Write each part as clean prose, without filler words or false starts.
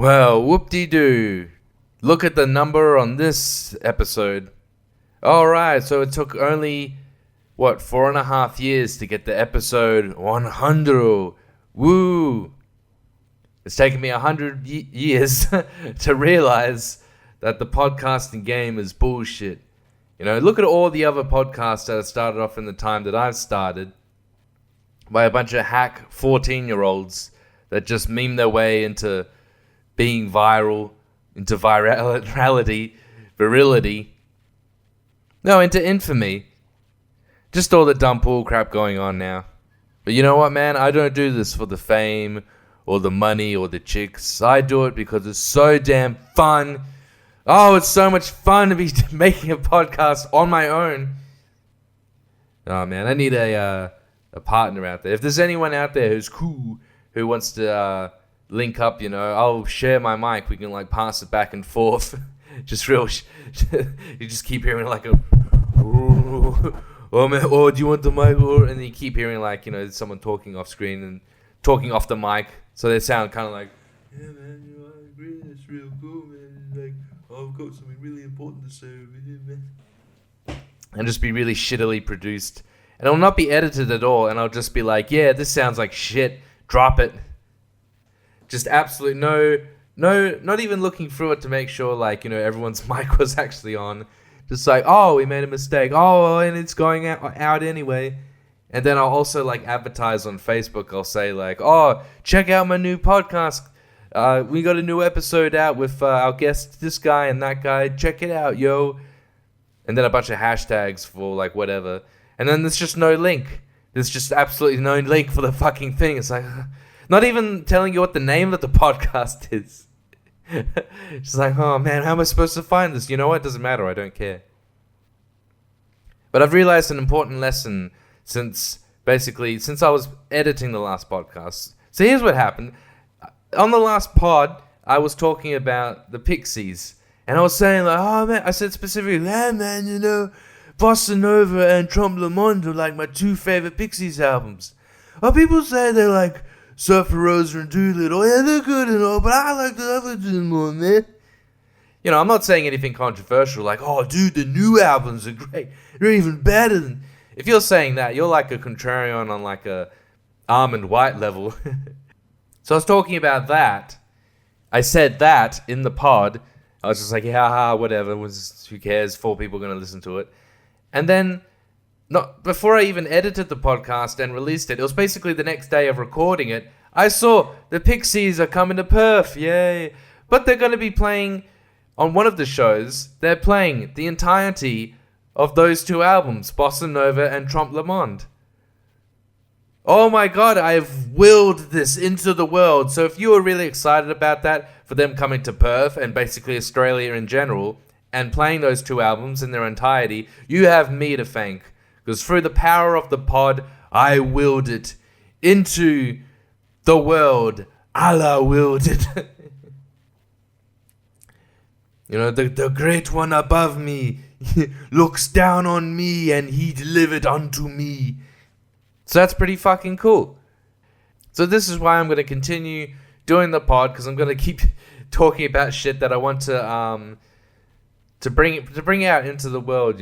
Well, whoop-de-doo. Look at the number on this episode. Alright, so it took only, 4.5 years to get to episode 100. Woo! It's taken me 100 years to realize that the podcasting game is bullshit. You know, look at all the other podcasts that have started off in the time that I've started by a bunch of hack 14-year-olds that just meme their way into being viral, into virility, no, into infamy. Just all the dumb bull crap going on now. But you know what, man? I don't do this for the fame or the money or the chicks. I do it because it's so damn fun. Oh, it's so much fun to be making a podcast on my own. Oh, man, I need a partner out there. If there's anyone out there who's cool, who wants to link up, you know, I'll share my mic. We can, pass it back and forth. Just real... you just keep hearing, a... Oh, man, do you want the mic? And then you keep hearing, someone talking off screen and talking off the mic. So they sound kind of like, yeah, man, I agree, that's real cool, man. I've got something really important to say over here, man. And just be really shittily produced. And it'll not be edited at all. And I'll just be like, yeah, this sounds like shit. Drop it. Just absolute no, not even looking through it to make sure, everyone's mic was actually on. Just oh, we made a mistake. Oh, and it's going out anyway. And then I'll also, advertise on Facebook. I'll say, oh, check out my new podcast. We got a new episode out with our guest, this guy and that guy. Check it out, yo. And then a bunch of hashtags for, whatever. And then there's just no link. There's just absolutely no link for the fucking thing. It's not even telling you what the name of the podcast is. It's oh, man, how am I supposed to find this? You know what? It doesn't matter. I don't care. But I've realized an important lesson since I was editing the last podcast. So here's what happened. On the last pod, I was talking about the Pixies. And I was saying, oh, man, I said specifically, yeah, man, Bossa Nova and Trompe Le Monde are my two favorite Pixies albums. Well, people say they're Surfer Rosa and Doolittle. Yeah, they're good and all, but I like the other two more, man. I'm not saying anything controversial, oh, dude, the new albums are great. They're even better than... If you're saying that, you're like a contrarian on a Almond White level. So I was talking about that. I said that in the pod. I was just yeah, whatever. Who cares? 4 people are going to listen to it. And then, before I even edited the podcast and released it, it was basically the next day of recording it, I saw the Pixies are coming to Perth. Yay. But they're going to be playing... On one of the shows, they're playing the entirety of those 2 albums, Bossa Nova and Trompe Le Monde. Oh my god, I've willed this into the world. So if you were really excited about that, for them coming to Perth and basically Australia in general, and playing those 2 albums in their entirety, you have me to thank. Because through the power of the pod, I willed it into the world. Allah willed it. The great one above me looks down on me and he delivered unto me. So that's pretty fucking cool. So this is why I'm going to continue doing the pod, because I'm going to keep talking about shit that I want to bring out into the world,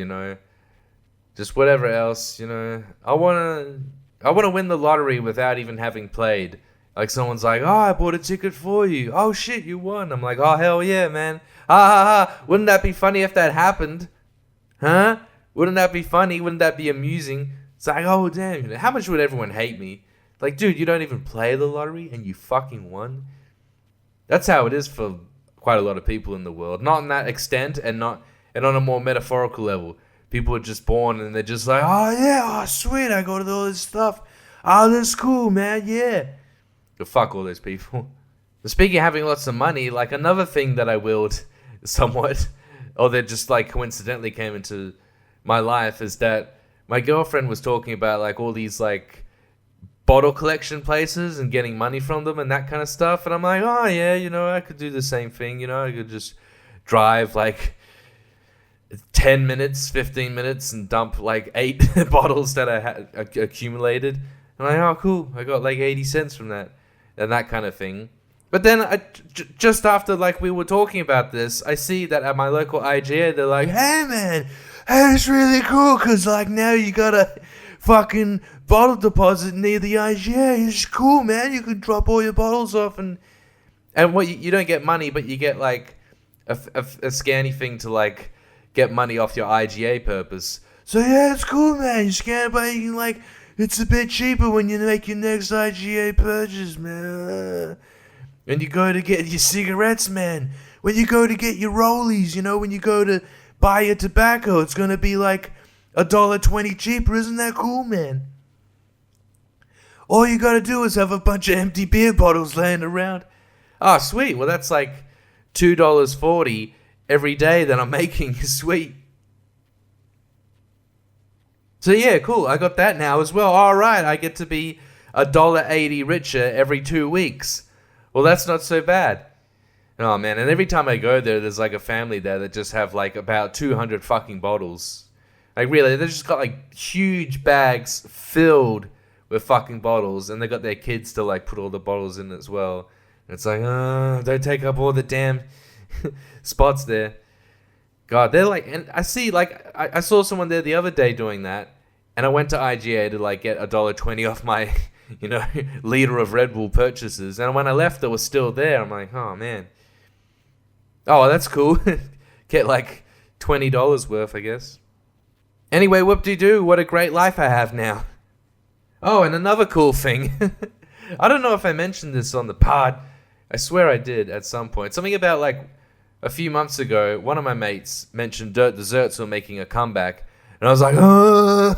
Just whatever else, I want to win the lottery without even having played. Someone's oh, I bought a ticket for you. Oh, shit, you won. I'm oh, hell yeah, man. Wouldn't that be funny if that happened? Huh? Wouldn't that be funny? Wouldn't that be amusing? It's oh, damn. How much would everyone hate me? Dude, you don't even play the lottery and you fucking won? That's how it is for quite a lot of people in the world. Not in that extent and on a more metaphorical level. People are just born and they're just oh, yeah, oh, sweet, I got all this stuff. Oh, that's cool, man, yeah. But fuck all those people. But speaking of having lots of money, another thing that I willed somewhat, or that just coincidentally came into my life, is that my girlfriend was talking about all these bottle collection places and getting money from them and that kind of stuff. And I'm oh yeah, I could do the same thing. I could just drive 10 minutes, 15 minutes and dump 8 bottles that I had accumulated. I'm oh cool, I got 80 cents from that. And that kind of thing. But then just after like we were talking about this, I see that at my local IGA, they're like, hey man, hey, it's really cool because like now you got a fucking bottle deposit near the IGA. It's cool, man. You can drop all your bottles off and what you don't get money, but you get like a scanny thing to like get money off your IGA purpose. So yeah, it's cool, man. You scan it, but you can like, it's a bit cheaper when you make your next IGA purchase, man. When you go to get your cigarettes, man. When you go to get your rollies, you know, when you go to buy your tobacco, it's gonna be like $1.20 cheaper. Isn't that cool, man? All you gotta do is have a bunch of empty beer bottles laying around. Oh, sweet. Well, that's like $2.40 every day that I'm making. Sweet. So yeah, cool. I got that now as well. All right, I get to be $1.80 richer every 2 weeks. Well, that's not so bad. Oh man, and every time I go there, there's like a family there that just have like about 200 fucking bottles. Like really, they just got like huge bags filled with fucking bottles, and they got their kids to like put all the bottles in as well. And it's like, don't take up all the damn spots there. God, they're like, and I see like I saw someone there the other day doing that, and I went to IGA to like get $1.20 off my liter of Red Bull purchases, and when I left, it was still there. I'm like, oh man, oh that's cool. Get like $20 worth, I guess. Anyway, whoop-de-doo, what a great life I have now. Oh, and another cool thing. I don't know if I mentioned this on the pod. I swear I did at some point. Something about like a few months ago, one of my mates mentioned Dirt Desserts were making a comeback, and I was like, oh,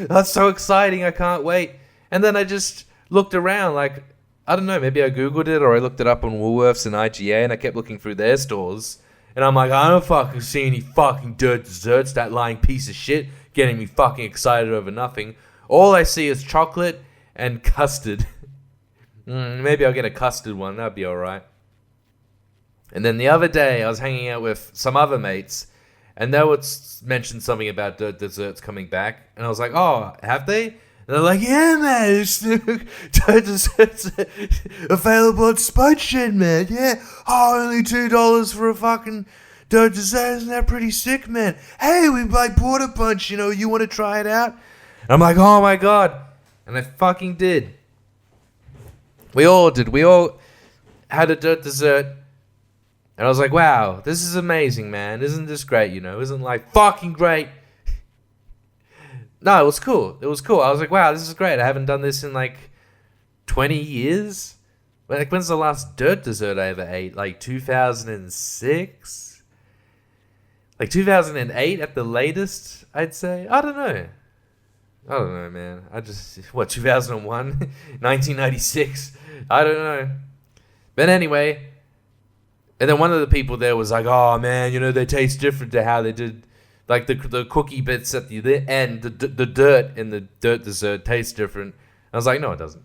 that's so exciting, I can't wait. And then I just looked around, like, I don't know, maybe I Googled it or I looked it up on Woolworths and IGA, and I kept looking through their stores. And I'm like, I don't fucking see any fucking Dirt Desserts, that lying piece of shit, getting me fucking excited over nothing. All I see is chocolate and custard. Maybe I'll get a custard one, that'd be alright. And then the other day, I was hanging out with some other mates, and they would mention something about Dirt Desserts coming back. And I was like, oh, have they? And they're like, yeah, man, it's Dirt Desserts available at Spud Shed, man. Yeah, oh, only $2 for a fucking Dirt Dessert. Isn't that pretty sick, man? Hey, we like bought a bunch, you want to try it out? And I'm like, oh my god. And I fucking did. We all did. We all had a Dirt Dessert. And I was like, wow, this is amazing, man. Isn't this great, Isn't like fucking great? No, it was cool. It was cool. I was like, wow, this is great. I haven't done this in like 20 years. Like, when's the last Dirt Dessert I ever ate? Like 2006? Like 2008 at the latest, I'd say. I don't know, man. 2001? 1996? I don't know. But anyway, and then one of the people there was like, oh man, they taste different to how they did. Like the cookie bits at the end, the dirt in the Dirt Dessert tastes different. I was like, no, it doesn't.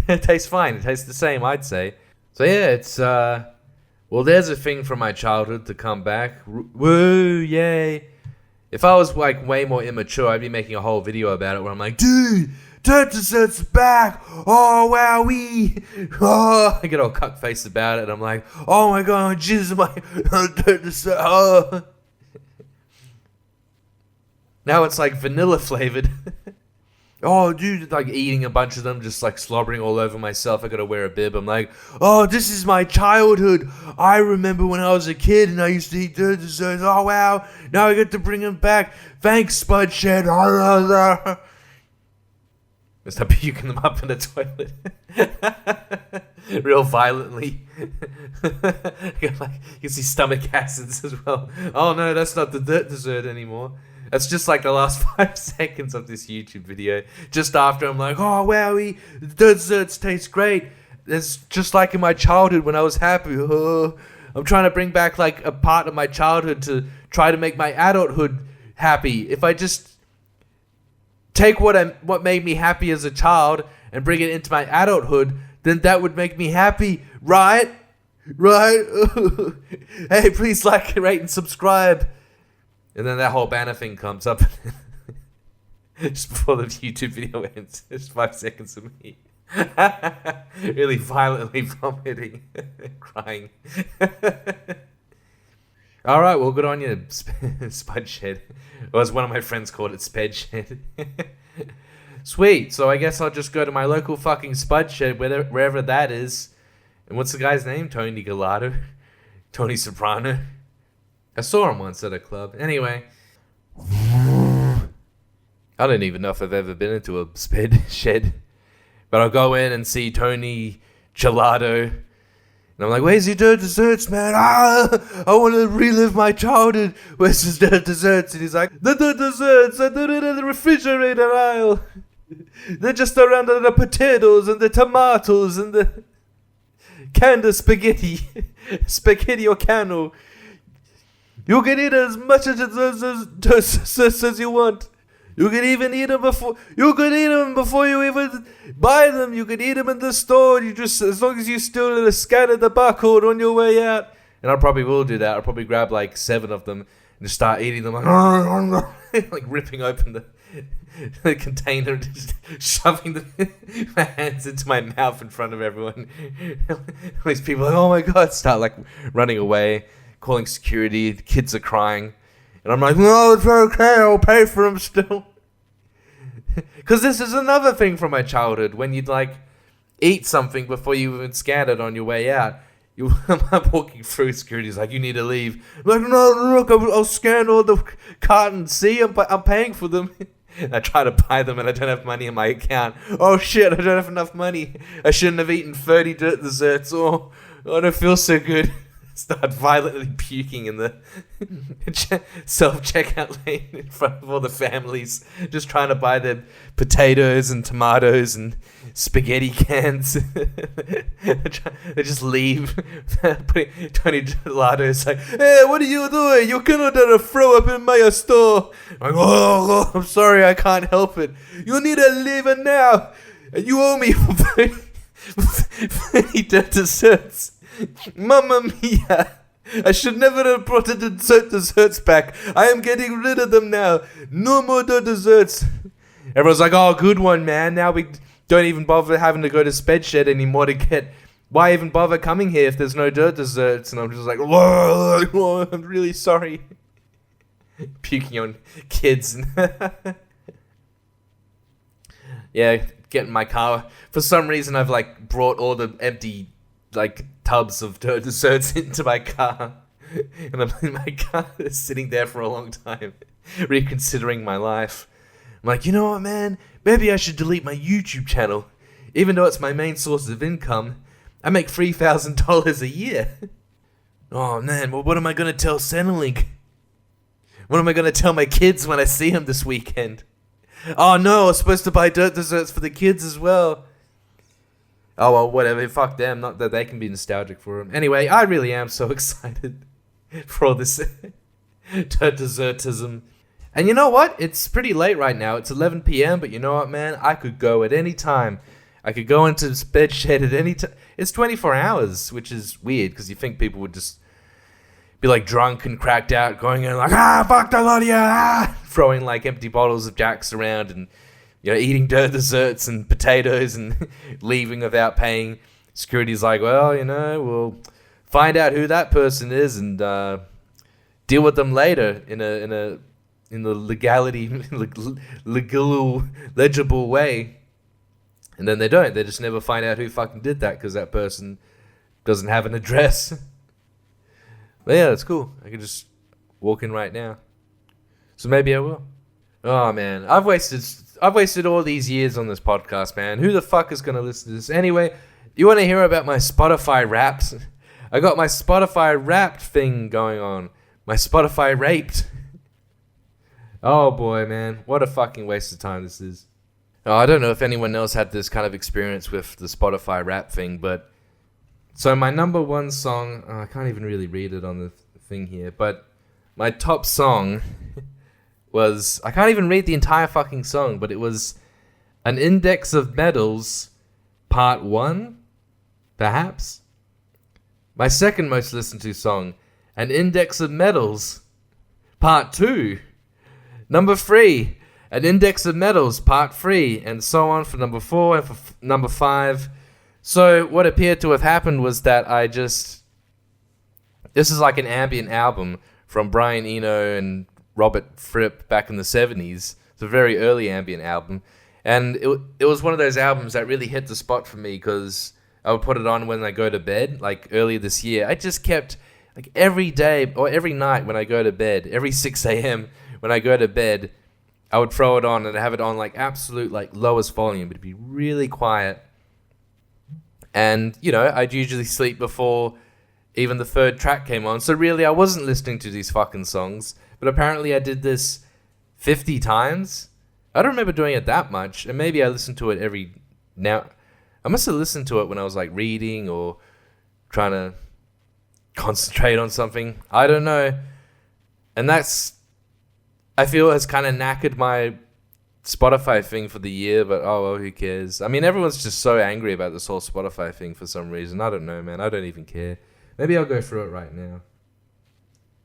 It tastes fine. It tastes the same, I'd say. So yeah, it's well, there's a thing from my childhood to come back. Woo, yay! If I was like way more immature, I'd be making a whole video about it where I'm like, dude, Dirt Dessert's back! Oh, wowee! Oh, I get all cuck-faced about it. And I'm like, oh my god, Jesus, my Dirt Dessert! Oh. Now it's like vanilla flavored. Oh, dude, like eating a bunch of them, just like slobbering all over myself. I gotta wear a bib. I'm like, oh, this is my childhood. I remember when I was a kid and I used to eat Dirt Desserts. Oh, wow. Now I get to bring them back. Thanks, Spud Shed. Start puking them up in the toilet. Real violently. You can see stomach acids as well. Oh no, that's not the Dirt Dessert anymore. That's just like the last 5 seconds of this YouTube video. Just after I'm like, oh wowie, the Dirt Desserts taste great. It's just like in my childhood when I was happy. Oh, I'm trying to bring back like a part of my childhood to try to make my adulthood happy. If I just take what made me happy as a child and bring it into my adulthood, then that would make me happy, right? Right? Hey, please like, rate, and subscribe. And then that whole banner thing comes up just before the YouTube video ends. Just 5 seconds of me. Really violently vomiting, crying. All right, well, good on you, Spud Shed. Or as one of my friends called it, Sped Shed. Sweet, so I guess I'll just go to my local fucking Spud Shed, wherever that is. And what's the guy's name? Tony Galato? Tony Soprano? I saw him once at a club. Anyway. I don't even know if I've ever been into a Sped Shed. But I'll go in and see Tony Gelato. And I'm like, where's your dirt desserts, man? I want to relive my childhood. Where's his dirt desserts? And he's like, the dirt desserts, I put it in the refrigerator aisle. They're just around the potatoes and the tomatoes and the canned spaghetti. Spaghetti or cano. You can eat as much as you want. You can even eat them before you even buy them. You can eat them in the store. You just, as long as you still scan the barcode on your way out. And I probably will do that. I'll probably grab like 7 of them and just start eating them, like ripping open the container, just shoving my hands into my mouth in front of everyone. These people are like, oh my god, start like running away, calling security. The kids are crying. And I'm like, no, it's okay, I'll pay for them still. Because this is another thing from my childhood. When you'd like eat something before you even scan it on your way out. I'm walking through, security's like, you need to leave. I'm like, no, look, I'll scan all the cartons. See, I'm paying for them. And I try to buy them and I don't have money in my account. Oh shit, I don't have enough money. I shouldn't have eaten 30 dirt desserts. Oh, I don't feel so good. Start violently puking in the self-checkout lane in front of all the families, just trying to buy their potatoes and tomatoes and spaghetti cans. They just leave. Tony Gelato's like, hey, what are you doing? You cannot throw up in my store. I'm like, oh, I'm sorry, I can't help it. You need to leave it now. And you owe me 30 desserts. Mamma mia! I should never have brought the desserts back. I am getting rid of them now. No more desserts. Everyone's like, oh, good one, man. Now we don't even bother having to go to Sped Shed anymore to get... Why even bother coming here if there's no dirt desserts? And I'm just like, whoa, I'm really sorry. Puking on kids. Yeah, get in my car. For some reason, I've like brought all the empty like tubs of dirt desserts into my car, and I'm in my car sitting there for a long time, reconsidering my life. I'm like, you know what, man? Maybe I should delete my YouTube channel, even though it's my main source of income. I make $3,000 a year. Oh man, well, what am I gonna tell Centrelink? What am I gonna tell my kids when I see them this weekend? Oh no, I was supposed to buy dirt desserts for the kids as well. Oh, well, whatever. Fuck them. Not that they can be nostalgic for them. Anyway, I really am so excited for all this dirt dessertism. And you know what? It's pretty late right now. It's 11 p.m., but you know what, man? I could go at any time. I could go into this bed shed at any time. It's 24 hours, which is weird, because you think people would just be like drunk and cracked out, going in like, fuck the lot of you, throwing like empty bottles of Jacks around and, you know, eating dirt desserts and potatoes and leaving without paying. Security's like, well, you know, we'll find out who that person is and deal with them later in the legible way. And then they don't. They just never find out who fucking did that because that person doesn't have an address. But yeah, that's cool. I can just walk in right now. So maybe I will. Oh man, I've wasted all these years on this podcast, man. Who the fuck is gonna listen to this? Anyway, you want to hear about my Spotify Wrapped? I got my Spotify Wrapped thing going on. My Spotify Raped. Oh boy, man, what a fucking waste of time this is. Oh, I don't know if anyone else had this kind of experience with the Spotify Wrapped thing, but so my number one song, I can't even really read it on the thing here, but my top song was, I can't even read the entire fucking song, but it was An Index of Medals, Part 1, perhaps? My second most listened to song, An Index of Medals, Part 2. Number 3, An Index of Metals, Part 3, and so on for number 4 and for number 5. So what appeared to have happened was that this is like an ambient album from Brian Eno and Robert Fripp back in the 70s. It's a very early ambient album. And it was one of those albums that really hit the spot for me because I would put it on when I go to bed, like earlier this year. I just kept, like every day or every night when I go to bed, every 6 a.m. when I go to bed, I would throw it on and have it on like absolute like lowest volume. It'd be really quiet. And, I'd usually sleep before even the third track came on. So really, I wasn't listening to these fucking songs. But apparently I did this 50 times. I don't remember doing it that much. And maybe I listened to it every now. I must have listened to it when I was like reading or trying to concentrate on something. I don't know. And I feel has kind of knackered my Spotify thing for the year, but oh well, who cares? I mean, everyone's just so angry about this whole Spotify thing for some reason. I don't know, man. I don't even care. Maybe I'll go through it right now.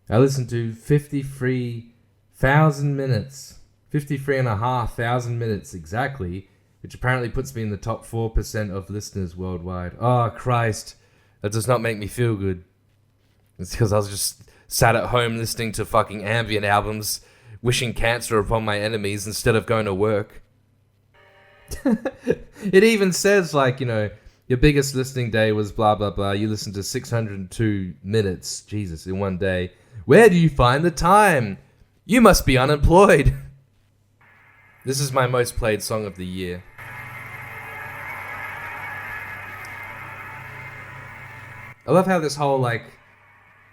I listened to 53,000 minutes. 53,500 minutes exactly, which apparently puts me in the top 4% of listeners worldwide. Oh, Christ. That does not make me feel good. It's because I was just sat at home listening to fucking ambient albums, wishing cancer upon my enemies instead of going to work. It even says, like, your biggest listening day was blah, blah, blah. You listened to 602 minutes, Jesus, in one day. Where do you find the time? You must be unemployed. This is my most played song of the year. I love how this whole, like,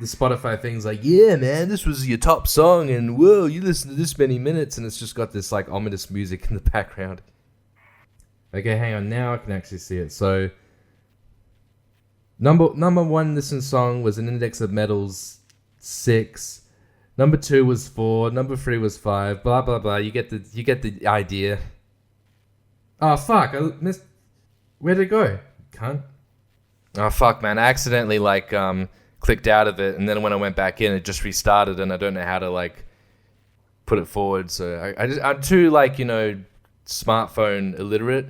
the Spotify thing's like, yeah, man, this was your top song, and whoa, you listened to this many minutes, and it's just got this, like, ominous music in the background. Okay, hang on, now I can actually see it. So, number one listened song was An Index of Metals 6. Number 2 was 4. Number 3 was 5. Blah blah blah. You get the idea. Oh fuck! I missed. Where'd it go? Cunt. Oh fuck, man! I accidentally clicked out of it, and then when I went back in, it just restarted, and I don't know how to put it forward. So I'm too smartphone illiterate.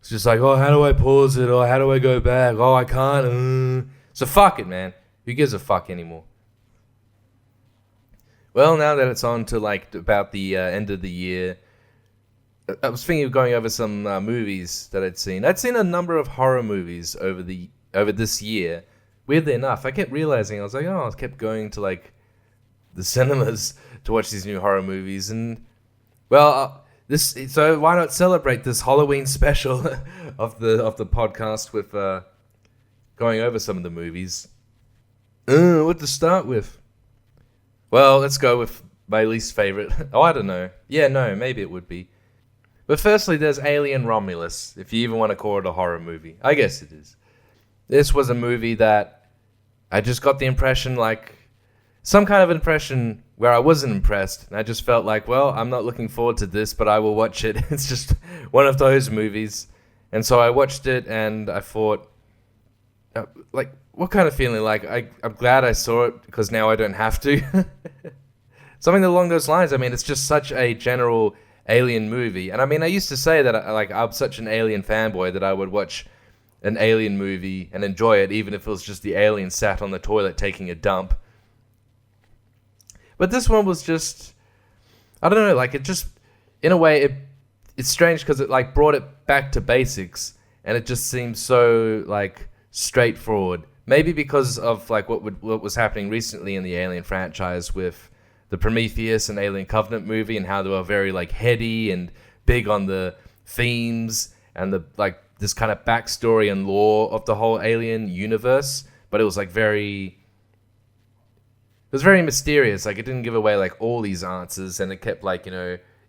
It's just like, oh, how do I pause it? Oh, how do I go back? Oh, I can't. So fuck it, man. Who gives a fuck anymore? Well, now that it's on to about the end of the year, I was thinking of going over some movies that I'd seen. I'd seen a number of horror movies over this year. Weirdly enough, I kept realizing, I was like, oh, I kept going to the cinemas to watch these new horror movies, and well, so why not celebrate this Halloween special of the podcast with going over some of the movies? What to start with? Well, let's go with my least favorite. Oh, I don't know. Yeah, no, maybe it would be. But firstly, there's Alien Romulus, if you even want to call it a horror movie. I guess it is. This was a movie that I just got the impression, some kind of impression where I wasn't impressed. And I just felt well, I'm not looking forward to this, but I will watch it. It's just one of those movies. And so I watched it, and I thought, what kind of feeling? I'm glad I saw it because now I don't have to. Something along those lines. I mean, it's just such a general Alien movie. And I mean, I used to say that I'm such an Alien fanboy that I would watch an Alien movie and enjoy it, even if it was just the alien sat on the toilet taking a dump. But this one was just, I don't know, it just, in a way, it's strange because it brought it back to basics, and it just seems so straightforward. Maybe because of what was happening recently in the Alien franchise with the Prometheus and Alien Covenant movie, and how they were very heady and big on the themes and the this kind of backstory and lore of the whole Alien universe. But it was very mysterious. It didn't give away all these answers, and it kept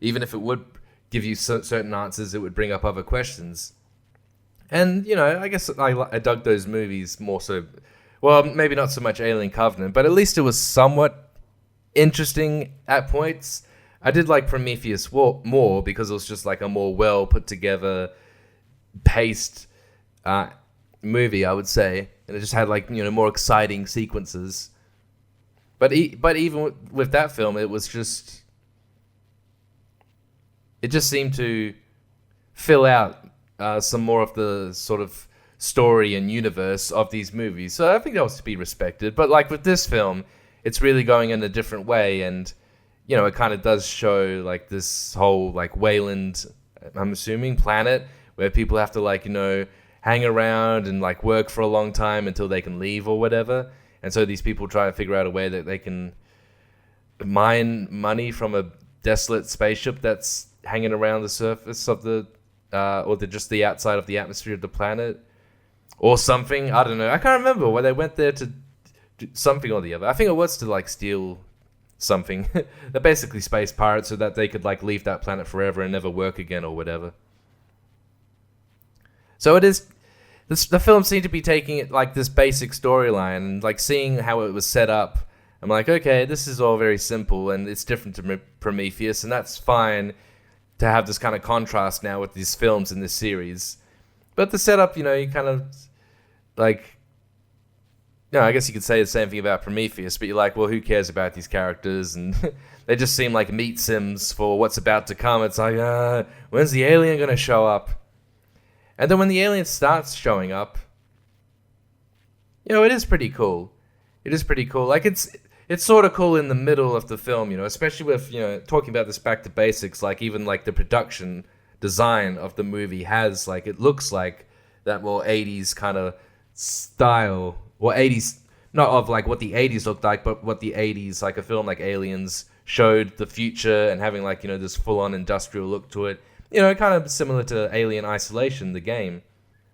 even if it would give you certain answers, it would bring up other questions. And, I guess I dug those movies more so. Well, maybe not so much Alien Covenant, but at least it was somewhat interesting at points. I did like Prometheus more because it was just a more well put together, paced movie, I would say. And it just had more exciting sequences. But even with that film, it was just, it just seemed to fill out some more of the sort of story and universe of these movies. So I think that was to be respected. But like with this film, it's really going in a different way, and you know, it kind of does show like this whole like Wayland, I'm assuming, planet where people have to like, you know, hang around and like work for a long time until they can leave or whatever. And so these people try to figure out a way that they can mine money from a desolate spaceship that's hanging around the surface of the just the outside of the atmosphere of the planet or something. I don't know. I can't remember where they went there to do something or the other. I think it was to like steal something. They're basically space pirates so that they could like leave that planet forever and never work again or whatever. So it is. The film seemed to be taking it like this basic storyline and like seeing how it was set up. I'm like, okay, this is all very simple and it's different to Prometheus, and that's fine to have this kind of contrast now with these films in this series. But the setup, you know, you kind of like, you know, I guess you could say the same thing about Prometheus, but you're like, well, who cares about these characters? And they just seem like meat sims for what's about to come. It's like, when's the alien going to show up? And then when the alien starts showing up, you know, it is pretty cool. It is pretty cool. Like, it's sort of cool in the middle of the film, you know, especially with, you know, talking about this back to basics, like even like the production design of the movie has, like, it looks like that more 80s kind of style, or 80s, not of like what the 80s looked like, but what the 80s, like a film like Aliens, showed the future and having like, you know, this full-on industrial look to it. You know, kind of similar to Alien Isolation, the game.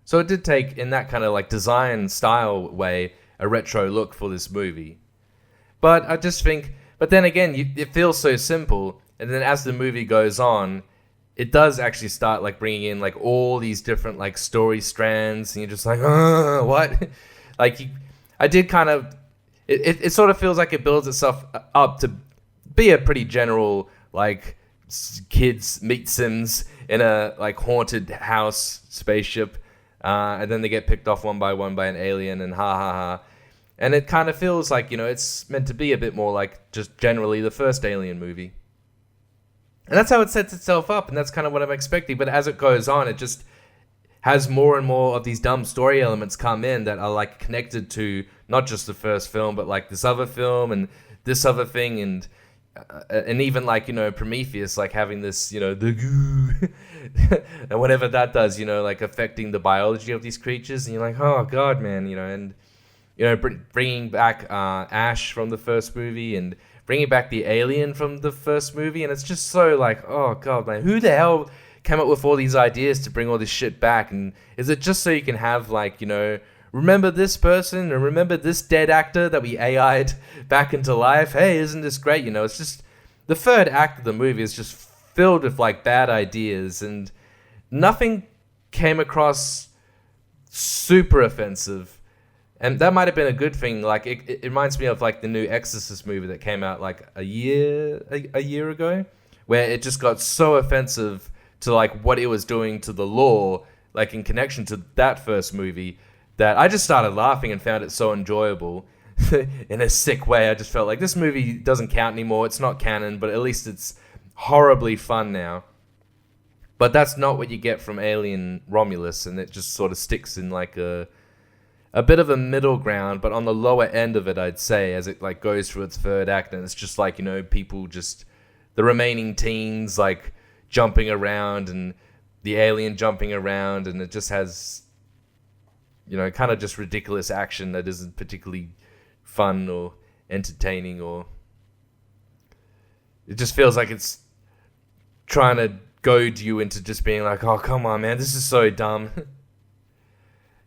So it did take, in that kind of like design style way, a retro look for this movie. But I just think, but then again, it feels so simple, and then as the movie goes on, it does actually start like bringing in like all these different like story strands, and you're just like, what? Like, I did kind of, it sort of feels like it builds itself up to be a pretty general like kids meet Sims in a like haunted house spaceship, and then they get picked off one by an alien, and ha ha ha. And it kind of feels like, you know, it's meant to be a bit more like just generally the first Alien movie. And that's how it sets itself up, and that's kind of what I'm expecting. But as it goes on, it just has more and more of these dumb story elements come in that are like connected to not just the first film, but like this other film and this other thing, and even like, you know, Prometheus, like having this, you know, the goo and whatever that does, you know, like affecting the biology of these creatures, and you're like, oh god, man, you know, and you know, bringing back Ash from the first movie and bringing back the alien from the first movie, and it's just so like, oh god, man, who the hell came up with all these ideas to bring all this shit back? And is it just so you can have like, you know, remember this person and remember this dead actor that we AI'd back into life? Hey, isn't this great? You know, it's just the third act of the movie is just filled with like bad ideas, and nothing came across super offensive. And that might have been a good thing. Like it reminds me of like the new Exorcist movie that came out like a year ago, where it just got so offensive to like what it was doing to the lore, like in connection to that first movie, that I just started laughing and found it so enjoyable in a sick way. I just felt like this movie doesn't count anymore. It's not canon, but at least it's horribly fun now. But that's not what you get from Alien Romulus, and it just sort of sticks in like a bit of a middle ground, but on the lower end of it, I'd say, as it like goes through its third act, and it's just like, you know, people just, the remaining teens like jumping around and the alien jumping around, and it just has, you know, kind of just ridiculous action that isn't particularly fun or entertaining, or it just feels like it's trying to goad you into just being like, oh, come on, man, this is so dumb.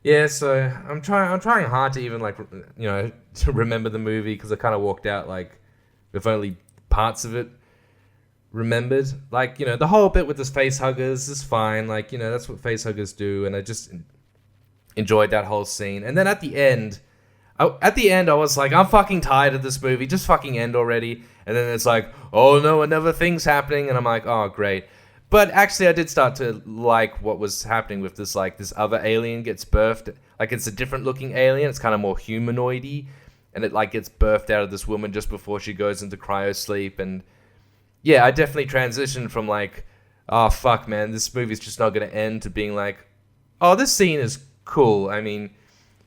Yeah, so I'm trying hard to even like, you know, to remember the movie, because I kind of walked out like with only parts of it remembered. Like, you know, the whole bit with the face huggers is fine. Like, you know, that's what face huggers do, and I just enjoyed that whole scene. And then at the end, I was like, I'm fucking tired of this movie. Just fucking end already. And then it's like, oh no, another thing's happening, and I'm like, oh great. But actually, I did start to like what was happening with this, like, this other alien gets birthed. Like, it's a different looking alien. It's kind of more humanoid-y. And it, like, gets birthed out of this woman just before she goes into cryo sleep. And, yeah, I definitely transitioned from, like, oh fuck, man, this movie's just not gonna end, to being like, oh, this scene is cool. I mean,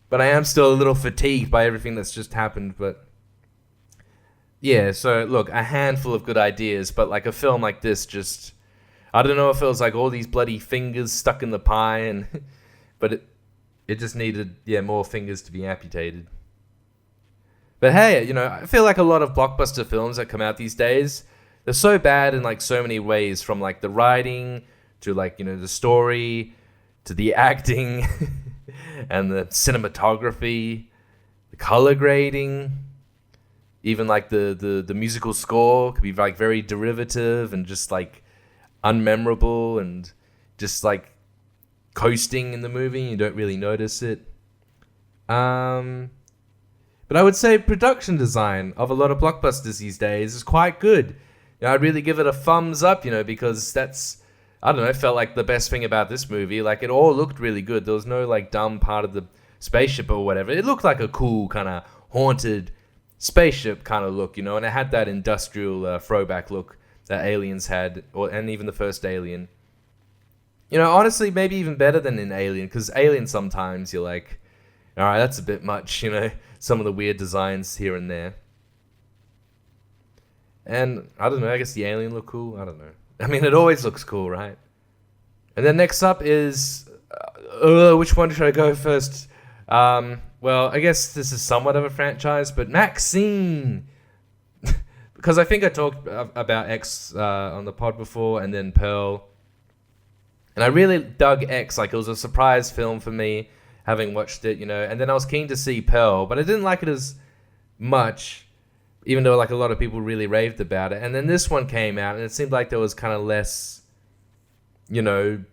but I am still a little fatigued by everything that's just happened. But yeah, so look, a handful of good ideas, but like a film like this, just, I don't know if it was like all these bloody fingers stuck in the pie, and but it just needed, more fingers to be amputated. But hey, I feel like a lot of blockbuster films that come out these days, they're so bad in like so many ways, from like the writing to like, the story to the acting and the cinematography, the color grading, even like the musical score could be like very derivative and just like unmemorable and just like coasting in the movie. You don't really notice it. But I would say production design of a lot of blockbusters these days is quite good. I'd really give it a thumbs up, because that's, I don't know, felt like the best thing about this movie. Like, it all looked really good. There was no like dumb part of the spaceship or whatever. It looked like a cool kind of haunted spaceship kind of look, and it had that industrial throwback look that Aliens had, and even the first Alien. Honestly, maybe even better than in Alien, because Alien sometimes you're like, all right, that's a bit much, some of the weird designs here and there. And I don't know, I guess the Alien looked cool. I don't know. I mean, it always looks cool, right? And then next up is, which one should I go first? Well, I guess this is somewhat of a franchise, but MaXXXine. Because I think I talked about X on the pod before, and then Pearl. And I really dug X. Like, it was a surprise film for me, having watched it, And then I was keen to see Pearl, but I didn't like it as much, even though like a lot of people really raved about it. And then this one came out, and it seemed like there was kind of less,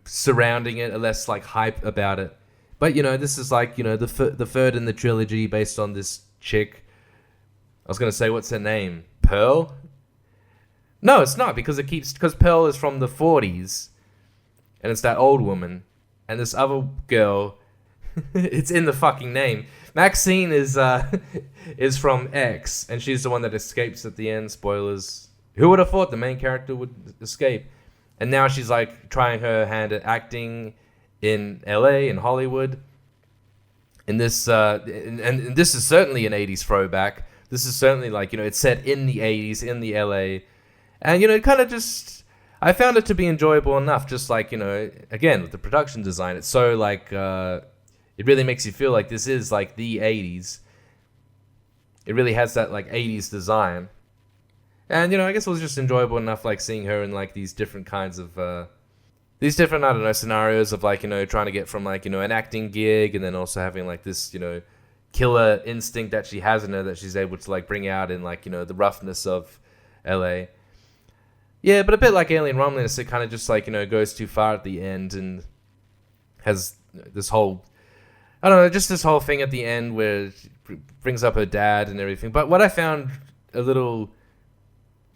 surrounding it, less like hype about it. But this is like the third in the trilogy based on this chick. I was gonna say, what's her name? Pearl? No, it's not, because Pearl is from the 40s, and it's that old woman, and this other girl. It's in the fucking name. MaXXXine is from X, and she's the one that escapes at the end. Spoilers. Who would have thought the main character would escape? And now she's like trying her hand at acting in LA, in Hollywood. And this and this is certainly an 80s throwback. This is certainly like, it's set in the 80s, in the LA. And, it kind of just, I found it to be enjoyable enough. Just like, again, with the production design, it's so like, it really makes you feel like this is like the 80s. It really has that like 80s design. And, I guess it was just enjoyable enough, like seeing her in like these different kinds of, these different, I don't know, scenarios of like, trying to get from like, an acting gig, and then also having like this, killer instinct that she has in her that she's able to like bring out in like, the roughness of LA. Yeah, but a bit like Alien Romulus, it kind of just like, goes too far at the end and has this whole, I don't know, just this whole thing at the end where it brings up her dad and everything. But what I found a little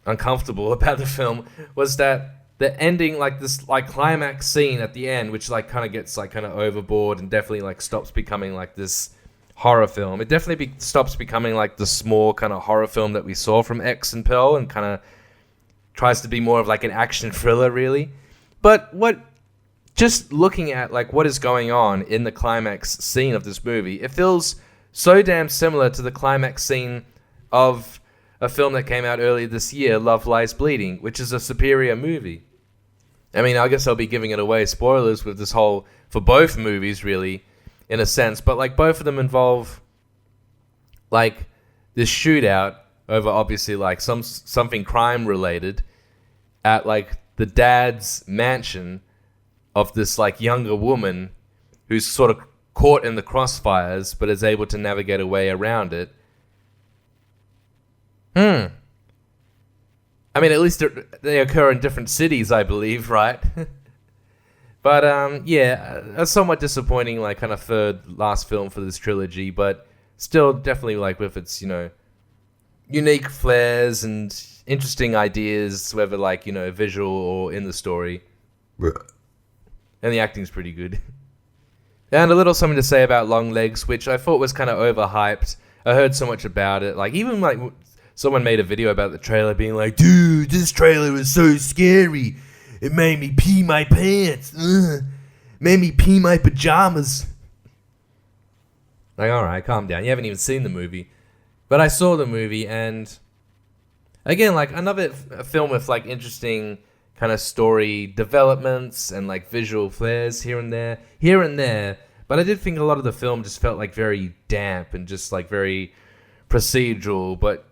uncomfortable about the film was that the ending, like this like climax scene at the end, which like kind of gets like kind of overboard and definitely like stops becoming like this horror film. It definitely stops becoming like the small kind of horror film that we saw from X and Pearl, and kind of tries to be more of like an action thriller, really. But just looking at like what is going on in the climax scene of this movie, it feels so damn similar to the climax scene of a film that came out earlier this year, Love Lies Bleeding, which is a superior movie. I mean, I guess I'll be giving it away, spoilers, with this whole, for both movies really, in a sense, but like both of them involve like this shootout over obviously like something crime related at like the dad's mansion of this like younger woman who's sort of caught in the crossfires but is able to navigate a way around it. I mean, at least they occur in different cities, I believe, right? But yeah, a somewhat disappointing like kind of third last film for this trilogy, but still definitely like with its, unique flares and interesting ideas, whether like, visual or in the story. And the acting's pretty good. And a little something to say about Longlegs, which I thought was kind of overhyped. I heard so much about it. Like, even like someone made a video about the trailer being like, dude, this trailer is so scary. It made me pee my pants. Made me pee my pajamas. Like, alright, calm down. You haven't even seen the movie. But I saw the movie, and again, like, another film with, like, interesting kind of story developments and, like, visual flares here and there. But I did think a lot of the film just felt, like, very damp and just, like, very procedural, but,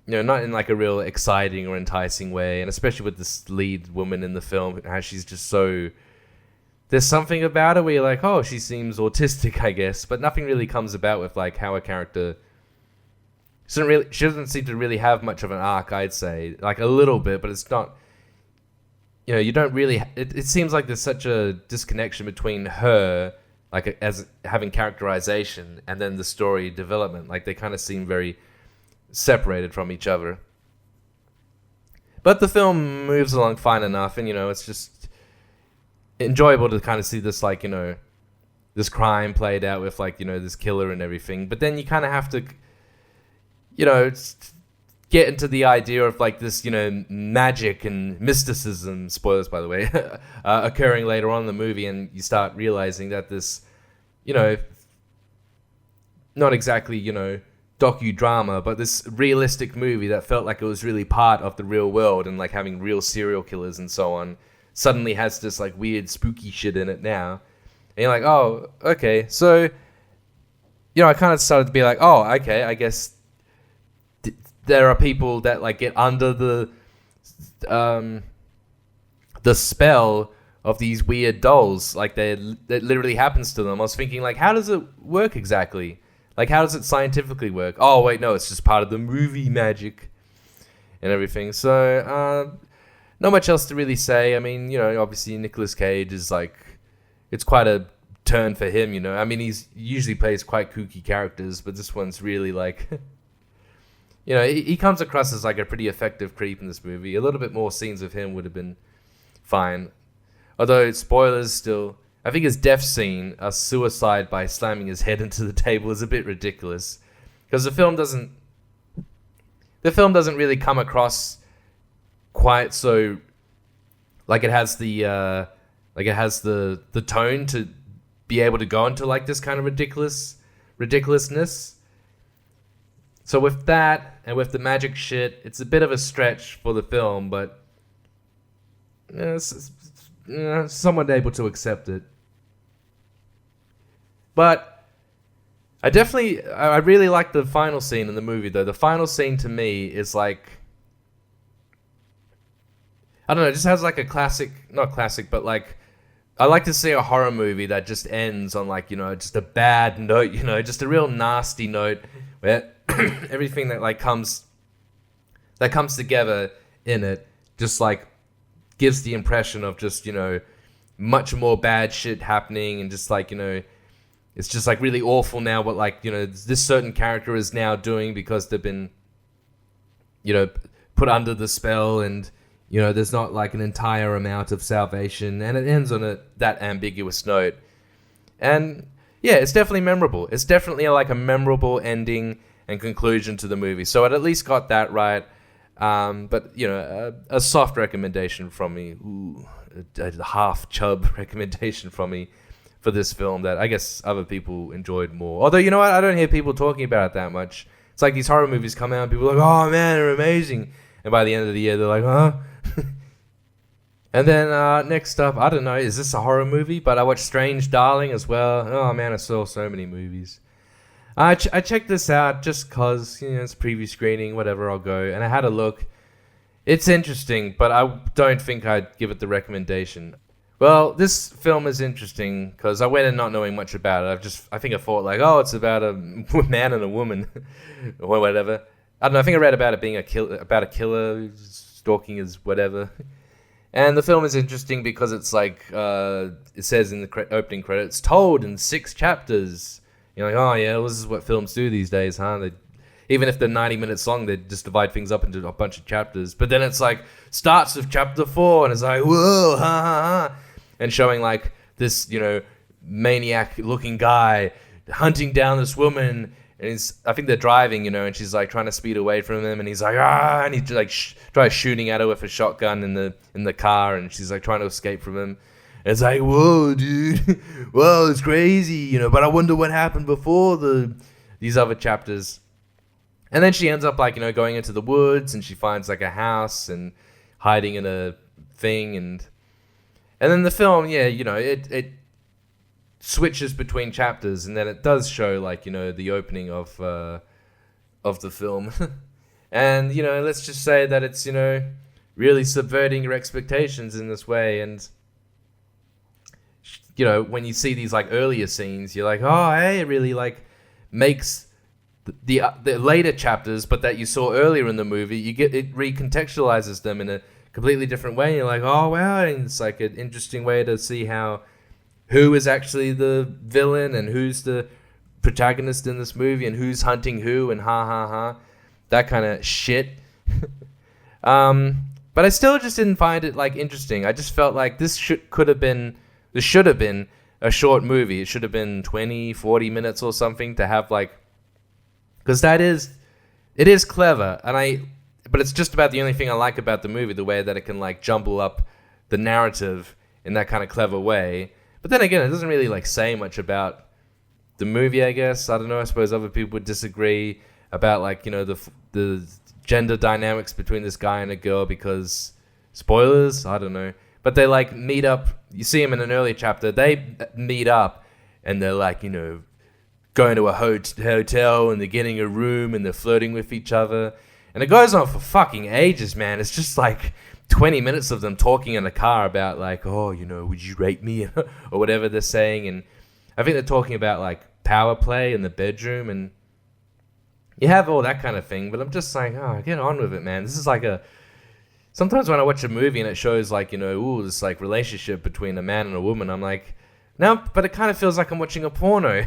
you know, not in, like, a real exciting or enticing way. And especially with this lead woman in the film, how she's just so... There's something about her where you're like, oh, she seems autistic, I guess. But nothing really comes about with, like, how a character... She doesn't seem to really have much of an arc, I'd say. Like, a little bit, but it's not... You know, you don't really... It seems like there's such a disconnection between her, like, as having characterization, and then the story development. Like, they kind of seem very separated from each other. But the film moves along fine enough, and, you know, it's just enjoyable to kind of see this, like, you know, this crime played out with, like, you know, this killer and everything. But then you kind of have to... You know, get into the idea of, like, this, you know, magic and mysticism, spoilers, by the way, occurring later on in the movie, and you start realizing that this, you know, not exactly, you know, docudrama, but this realistic movie that felt like it was really part of the real world, and, like, having real serial killers and so on, suddenly has this, like, weird, spooky shit in it now. And you're like, oh, okay. So, you know, I kind of started to be like, oh, okay, I guess... There are people that, like, get under the spell of these weird dolls. Like, that literally happens to them. I was thinking, like, how does it work exactly? Like, how does it scientifically work? Oh, wait, no, it's just part of the movie magic and everything. So, not much else to really say. I mean, you know, obviously Nicolas Cage is, like, it's quite a turn for him, you know. I mean, he usually plays quite kooky characters, but this one's really, like... You know, he comes across as, like, a pretty effective creep in this movie. A little bit more scenes of him would have been fine. Although, spoilers still... I think his death scene, a suicide by slamming his head into the table, is a bit ridiculous. Because the film doesn't really come across quite so... Like, it has the... the tone to be able to go into, like, this kind of ridiculousness. So with that, and with the magic shit, it's a bit of a stretch for the film, but someone able to accept it. But I really like the final scene in the movie, though. The final scene to me is like, I don't know, it just has like a classic, not classic, but like, I like to see a horror movie that just ends on, like, you know, just a bad note, you know, just a real nasty note where everything that, like, comes together in it just, like, gives the impression of just, you know, much more bad shit happening, and just, like, you know, it's just, like, really awful now what, like, you know, this certain character is now doing because they've been, you know, put under the spell, and, you know, there's not, like, an entire amount of salvation, and it ends on that ambiguous note. And yeah, it's definitely memorable. It's definitely like a memorable ending and conclusion to the movie. So it at least got that right. But, you know, a soft recommendation from me. Ooh, a half chub recommendation from me for this film that I guess other people enjoyed more. Although, you know what? I don't hear people talking about it that much. It's like these horror movies come out and people are like, oh man, they're amazing. And by the end of the year, they're like, huh? And then next up, I don't know, is this a horror movie? But I watched Strange Darling as well. Oh man, I saw so many movies. I checked this out just because, you know, it's a preview screening, whatever, I'll go. And I had a look. It's interesting, but I don't think I'd give it the recommendation. Well, this film is interesting because I went in not knowing much about it. I think I thought, like, oh, it's about a man and a woman or whatever. I don't know, I think I read about it being about a killer stalking his whatever. And the film is interesting because it's like, it says in the opening credits, told in 6 chapters. You're like, oh yeah, well, this is what films do these days, huh? Even if they're 90 minutes long, they just divide things up into a bunch of chapters. But then it's like, starts with chapter 4, and it's like, whoa, ha ha ha. And showing like this, you know, maniac-looking guy hunting down this woman, And I think they're driving, and she's like trying to speed away from him, and he's like, and he's like tries shooting at her with a shotgun in the car, and she's like trying to escape from him. And it's like, whoa, dude, whoa, it's crazy, but I wonder what happened before these other chapters. And then she ends up like, going into the woods, and she finds like a house and hiding in a thing, and then the film, it switches between chapters, and then it does show like the opening of the film. And let's just say that it's really subverting your expectations in this way. And when you see these like earlier scenes, you're like, oh, hey, it really like makes the later chapters but that you saw earlier in the movie, it recontextualizes them in a completely different way. You're like, oh wow, and it's like an interesting way to see who is actually the villain and who's the protagonist in this movie and who's hunting who, and that kind of shit. But I still just didn't find it like interesting. I just felt like this should have been a short movie. It should have been 20-40 minutes or something to have like, because it is clever, but it's just about the only thing I like about the movie, the way that it can like jumble up the narrative in that kind of clever way. But then again, it doesn't really like say much about the movie, I guess. I don't know. I suppose other people would disagree about like, the gender dynamics between this guy and a girl, because spoilers, I don't know. But they like meet up. You see them in an early chapter. They meet up and they're like, going to a hotel, and they're getting a room, and they're flirting with each other. And it goes on for fucking ages, man. It's just like 20 minutes of them talking in the car about like, oh, would you rape me? Or whatever they're saying. And I think they're talking about like power play in the bedroom, and you have all that kind of thing. But I'm just like, oh, get on with it, man. This is like sometimes when I watch a movie and it shows like, this like relationship between a man and a woman, I'm like, no, but it kind of feels like I'm watching a porno.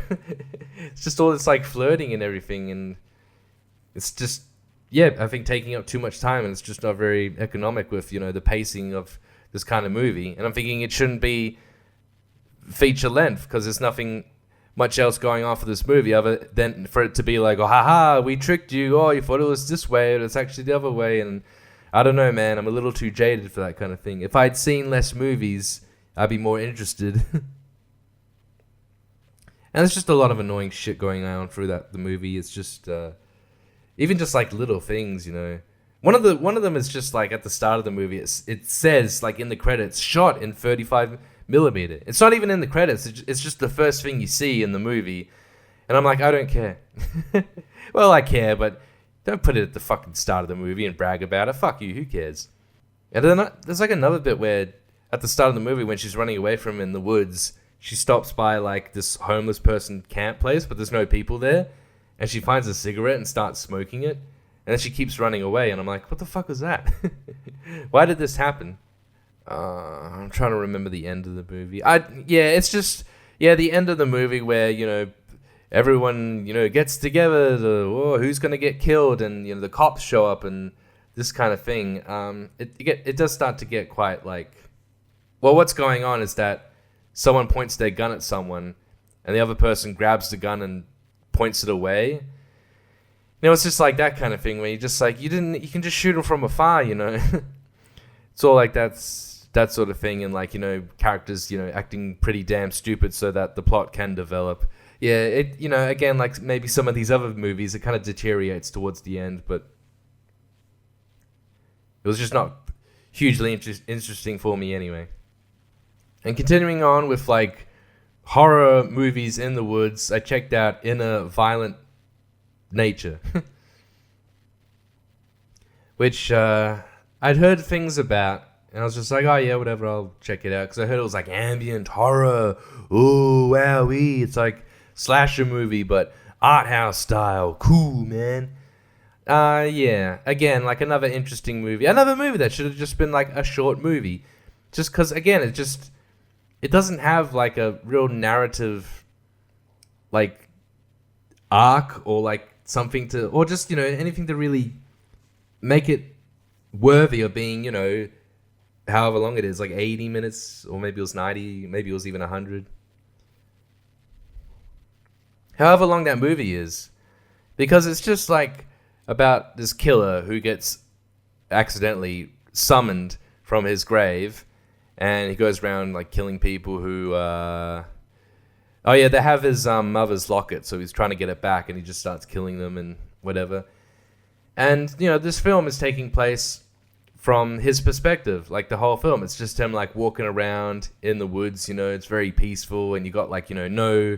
It's just all this like flirting and everything. And it's just, I think taking up too much time, and it's just not very economic with, the pacing of this kind of movie. And I'm thinking it shouldn't be feature length, because there's nothing much else going on for this movie other than for it to be like, oh, haha, we tricked you. Oh, you thought it was this way, but it's actually the other way. And I don't know, man. I'm a little too jaded for that kind of thing. If I'd seen less movies, I'd be more interested. And there's just a lot of annoying shit going on through the movie. It's just even just like little things, One of them is just like at the start of the movie. It says like in the credits, shot in 35mm. It's not even in the credits. It's just the first thing you see in the movie, and I'm like, I don't care. Well, I care, but don't put it at the fucking start of the movie and brag about it. Fuck you. Who cares? And then there's like another bit where at the start of the movie, when she's running away from him in the woods, she stops by like this homeless person camp place, but there's no people there. And she finds a cigarette and starts smoking it. And then she keeps running away. And I'm like, what the fuck was that? Why did this happen? I'm trying to remember the end of the movie. It's just, the end of the movie where, everyone, gets together. Who's going to get killed? And, the cops show up and this kind of thing. It does start to get quite like, well, what's going on is that someone points their gun at someone, and the other person grabs the gun and points it away. It's just like that kind of thing where you just like, you can just shoot them from afar, It's all like that sort of thing, and like, characters, acting pretty damn stupid so that the plot can develop. Yeah, again, like maybe some of these other movies, it kind of deteriorates towards the end, but it was just not hugely interesting for me anyway. And continuing on with like horror movies in the woods, I checked out In a Violent Nature, which I'd heard things about, and I was just like, oh yeah, whatever, I'll check it out, because I heard it was like ambient horror. Oh wowee, it's like slasher movie but art house style. Cool, man. Again, like another interesting movie, another movie that should have just been like a short movie, just because again it doesn't have like a real narrative like arc, or like something to, or just anything to really make it worthy of being, however long it is, like 80 minutes, or maybe it was 90, maybe it was even 100. However long that movie is, because it's just like about this killer who gets accidentally summoned from his grave, and he goes around like killing people who they have his mother's locket, so he's trying to get it back, and he just starts killing them and whatever. And this film is taking place from his perspective, like the whole film. It's just him like walking around in the woods, it's very peaceful, and you got like no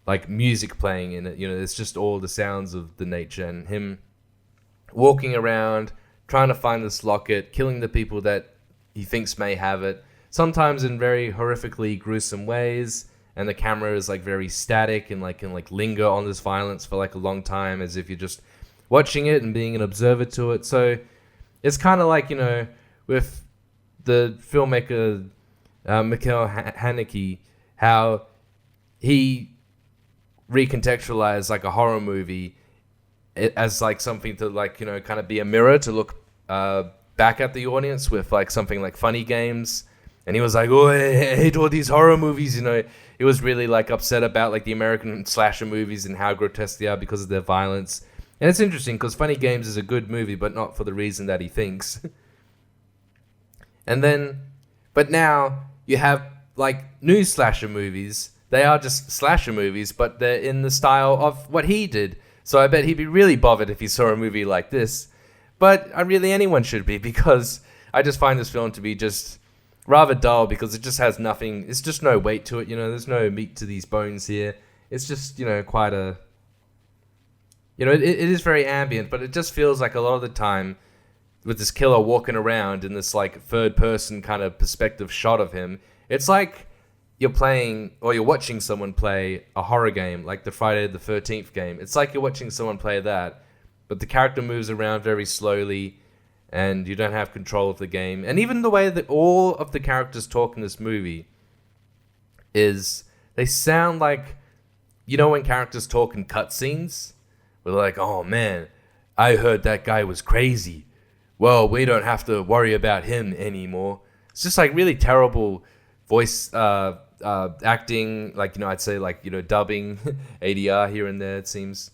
like music playing in it, it's just all the sounds of the nature, and him walking around trying to find this locket, killing the people that he thinks may have it, sometimes in very horrifically gruesome ways, and the camera is like very static and like can like linger on this violence for like a long time, as if you're just watching it and being an observer to it. So it's kind of like, with the filmmaker Mikhail Haneke, how he recontextualized like a horror movie as like something to like, kind of be a mirror to look back at the audience with like something like Funny Games. And he was like, oh, I hate all these horror movies, He was really like upset about like the American slasher movies and how grotesque they are because of their violence. And it's interesting because Funny Games is a good movie, but not for the reason that he thinks. But now you have like new slasher movies. They are just slasher movies, but they're in the style of what he did. So I bet he'd be really bothered if he saw a movie like this. But really anyone should be, because I just find this film to be just rather dull, because it just has nothing. It's just no weight to it, There's no meat to these bones here. It's just, quite a... it is very ambient, but it just feels like a lot of the time with this killer walking around in this like third person kind of perspective shot of him, it's like you're playing or you're watching someone play a horror game, like the Friday the 13th game. It's like you're watching someone play that, but the character moves around very slowly and you don't have control of the game. And even the way that all of the characters talk in this movie is, they sound like, when characters talk in cutscenes, we're like, oh man, I heard that guy was crazy. Well, we don't have to worry about him anymore. It's just like really terrible voice acting, like, I'd say like, dubbing, ADR here and there, it seems.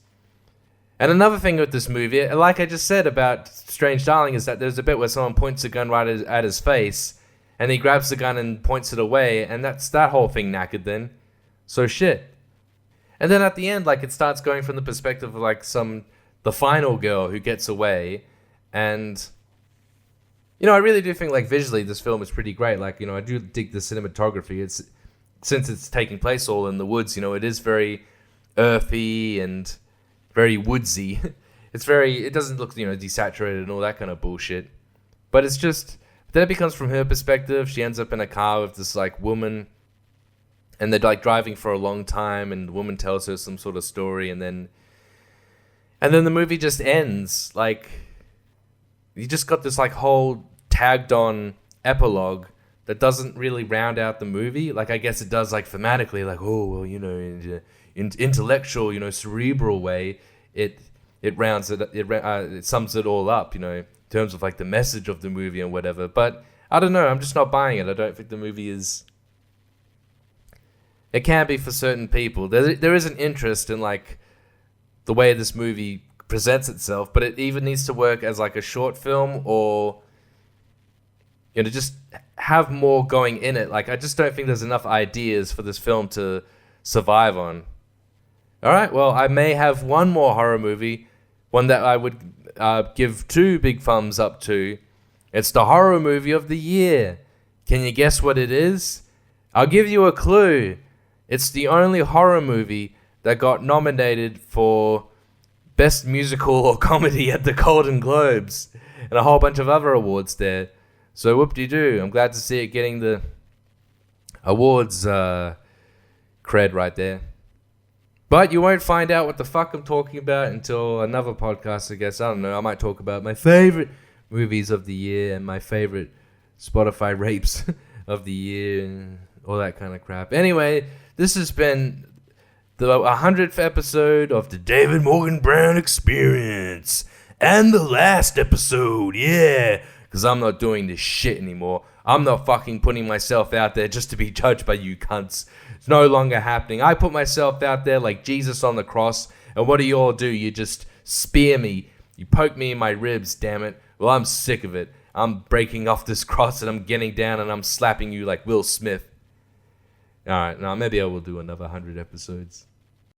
And another thing with this movie, like I just said about Strange Darling, is that there's a bit where someone points a gun right at his face, and he grabs the gun and points it away, and that's that whole thing knackered then. So shit. And then at the end, like, it starts going from the perspective of like the final girl who gets away, and I really do think like visually this film is pretty great. Like, I do dig the cinematography. Since it's taking place all in the woods, it is very earthy and very woodsy. It doesn't look, desaturated and all that kind of bullshit. But it's just, then it becomes from her perspective. She ends up in a car with this like woman, and they're like driving for a long time, and the woman tells her some sort of story, and then the movie just ends. Like, you just got this like whole tagged on epilogue that doesn't really round out the movie. Like, I guess it does like thematically, like, oh well, in intellectual, cerebral way, it rounds it, it sums it all up, in terms of like the message of the movie and whatever. But I don't know, I'm just not buying it. I don't think the movie is. It can be for certain people. There is an interest in like the way this movie presents itself, but it even needs to work as like a short film, or just have more going in it. Like, I just don't think there's enough ideas for this film to survive on. All right, well, I may have one more horror movie, one that I would give 2 big thumbs up to. It's the horror movie of the year. Can you guess what it is? I'll give you a clue. It's the only horror movie that got nominated for Best Musical or Comedy at the Golden Globes, and a whole bunch of other awards there. So whoop-de-doo. I'm glad to see it getting the awards cred right there. But you won't find out what the fuck I'm talking about until another podcast, I guess. I don't know. I might talk about my favorite movies of the year and my favorite Spotify rapes of the year and all that kind of crap. Anyway, this has been the 100th episode of the David Morgan Brown Experience. And the last episode, yeah. because I'm not doing this shit anymore. I'm not fucking putting myself out there just to be judged by you cunts. It's no longer happening. I put myself out there like Jesus on the cross, and what do you all do? You just spear me. You poke me in my ribs, damn it. Well, I'm sick of it. I'm breaking off this cross and I'm getting down and I'm slapping you like Will Smith. Alright, now maybe I will do another 100 episodes.